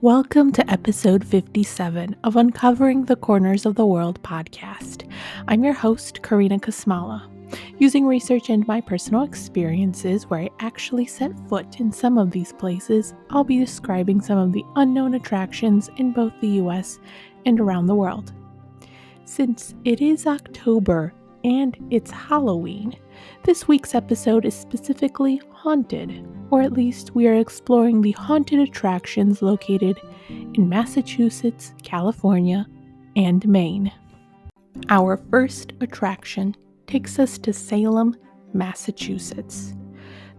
Welcome to episode 57 of Uncovering the Corners of the World podcast. I'm your host, Karina Kasmala. Using research and my personal experiences where I actually set foot in some of these places, I'll be describing some of the unknown attractions in both the US and around the world. Since it is October and it's Halloween, this week's episode is specifically haunted, or at least we are exploring the haunted attractions located in Massachusetts, California, and Maine. Our first attraction takes us to Salem, Massachusetts.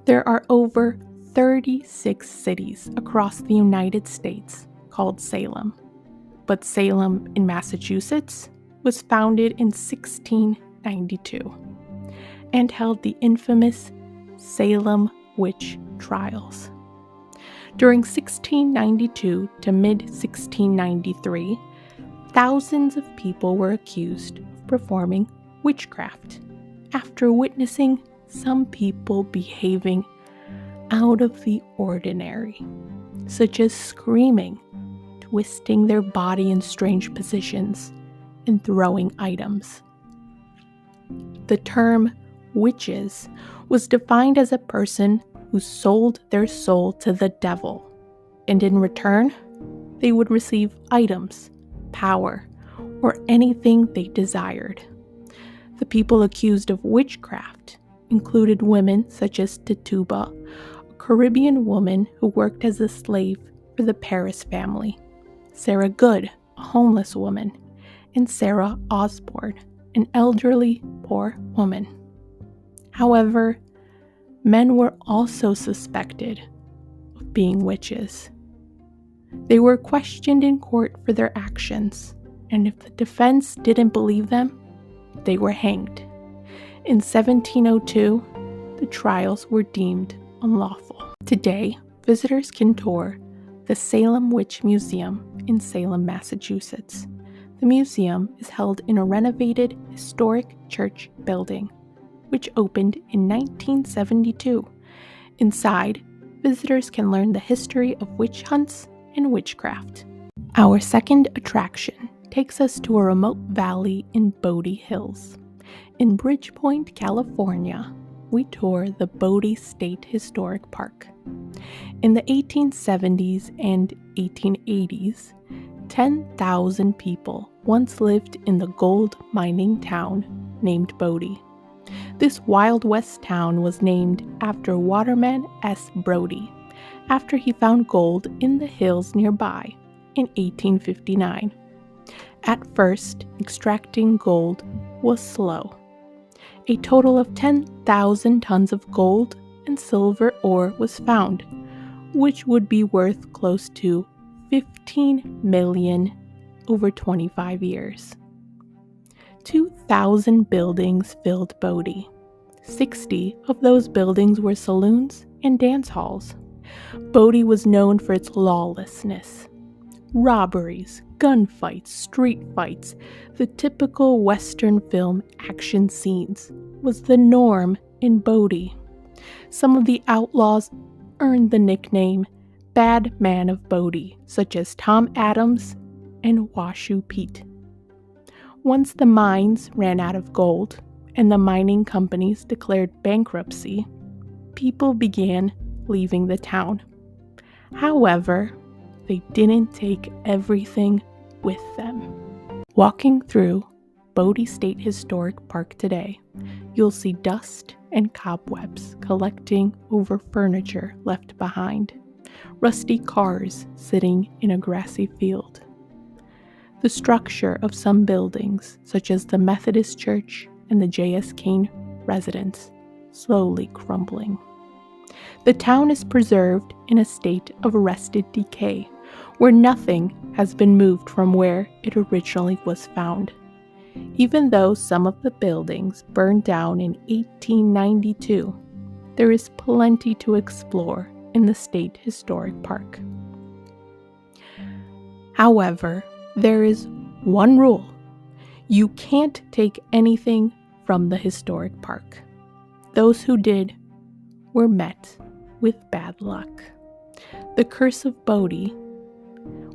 There are over 36 cities across the United States called Salem, but Salem in Massachusetts was founded in 1692 and held the infamous Salem Witch Trials. During 1692 to mid-1693, thousands of people were accused of performing witchcraft after witnessing some people behaving out of the ordinary, such as screaming, twisting their body in strange positions, and throwing items. The term witches was defined as a person who sold their soul to the devil, and in return, they would receive items, power, or anything they desired. The people accused of witchcraft included women such as Tituba, a Caribbean woman who worked as a slave for the Paris family, Sarah Good, a homeless woman, and Sarah Osborne, an elderly, poor woman. However, men were also suspected of being witches. They were questioned in court for their actions, and if the defense didn't believe them, they were hanged. In 1702, the trials were deemed unlawful. Today, visitors can tour the Salem Witch Museum in Salem, Massachusetts. The museum is held in a renovated historic church building, which opened in 1972. Inside, visitors can learn the history of witch hunts and witchcraft. Our second attraction takes us to a remote valley in Bodie Hills. In Bridgepoint, California, we tour the Bodie State Historic Park. In the 1870s and 1880s, 10,000 people once lived in the gold mining town named Bodie. This Wild West town was named after Waterman S. Brody, after he found gold in the hills nearby in 1859. At first, extracting gold was slow. A total of 10,000 tons of gold and silver ore was found, which would be worth close to $15 million over 25 years. 2,000 buildings filled Bodie. 60 of those buildings were saloons and dance halls. Bodie was known for its lawlessness. Robberies, gunfights, street fights, the typical Western film action scenes was the norm in Bodie. Some of the outlaws earned the nickname Bad Man of Bodie, such as Tom Adams and Washoe Pete. Once the mines ran out of gold and the mining companies declared bankruptcy, people began leaving the town. However, they didn't take everything with them. Walking through Bodie State Historic Park today, you'll see dust and cobwebs collecting over furniture left behind, rusty cars sitting in a grassy field. The structure of some buildings, such as the Methodist Church and the J.S. Kane residence, slowly crumbling. The town is preserved in a state of arrested decay, where nothing has been moved from where it originally was found. Even though some of the buildings burned down in 1892, there is plenty to explore in the State Historic Park. However, there is one rule. You can't take anything from the historic park. Those who did were met with bad luck. The curse of Bodie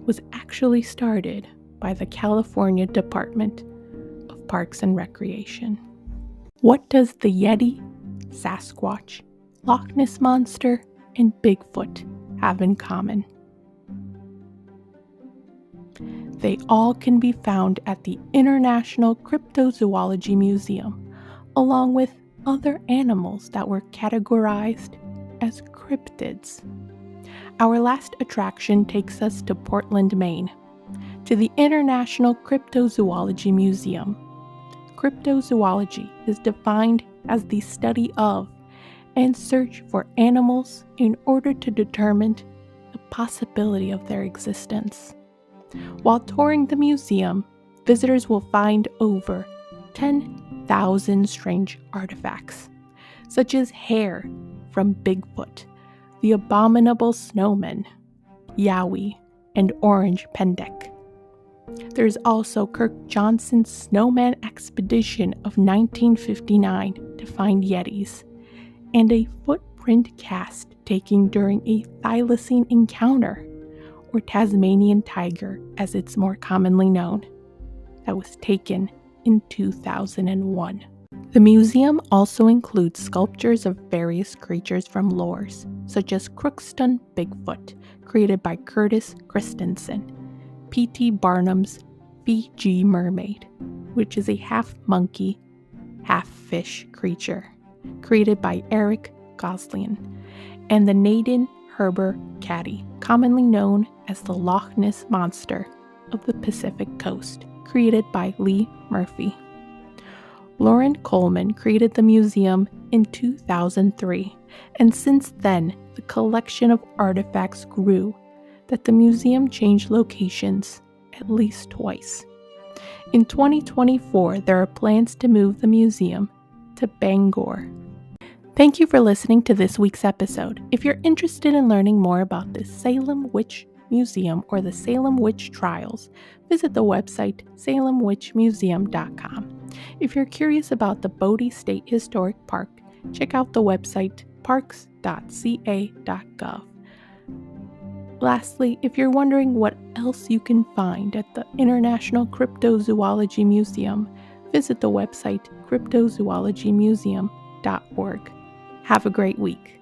was actually started by the California Department of Parks and Recreation. What does the Yeti, Sasquatch, Loch Ness Monster, and Bigfoot have in common? They all can be found at the International Cryptozoology Museum, along with other animals that were categorized as cryptids. Our last attraction takes us to Portland, Maine, to the International Cryptozoology Museum. Cryptozoology is defined as the study of and search for animals in order to determine the possibility of their existence. While touring the museum, visitors will find over 10,000 strange artifacts, such as hair from Bigfoot, the abominable snowman, Yowie, and orange pendek. There's also Kirk Johnson's snowman expedition of 1959 to find Yetis, and a footprint cast taken during a thylacine encounter, or Tasmanian tiger as it's more commonly known, that was taken in 2001. The museum also includes sculptures of various creatures from lores, such as Crookston Bigfoot, created by Curtis Christensen, P.T. Barnum's Fiji Mermaid, which is a half-monkey, half-fish creature, created by Eric Gosling, and the Naden Herber Caddy, commonly known as the Loch Ness Monster of the Pacific Coast, created by Lee Murphy. Lauren Coleman created the museum in 2003, and since then, the collection of artifacts grew that the museum changed locations at least twice. In 2024, there are plans to move the museum to Bangor. Thank you for listening to this week's episode. If you're interested in learning more about the Salem Witch Museum or the Salem Witch Trials, visit the website salemwitchmuseum.com. If you're curious about the Bodie State Historic Park, check out the website parks.ca.gov. Lastly, if you're wondering what else you can find at the International Cryptozoology Museum, visit the website cryptozoologymuseum.org. Have a great week.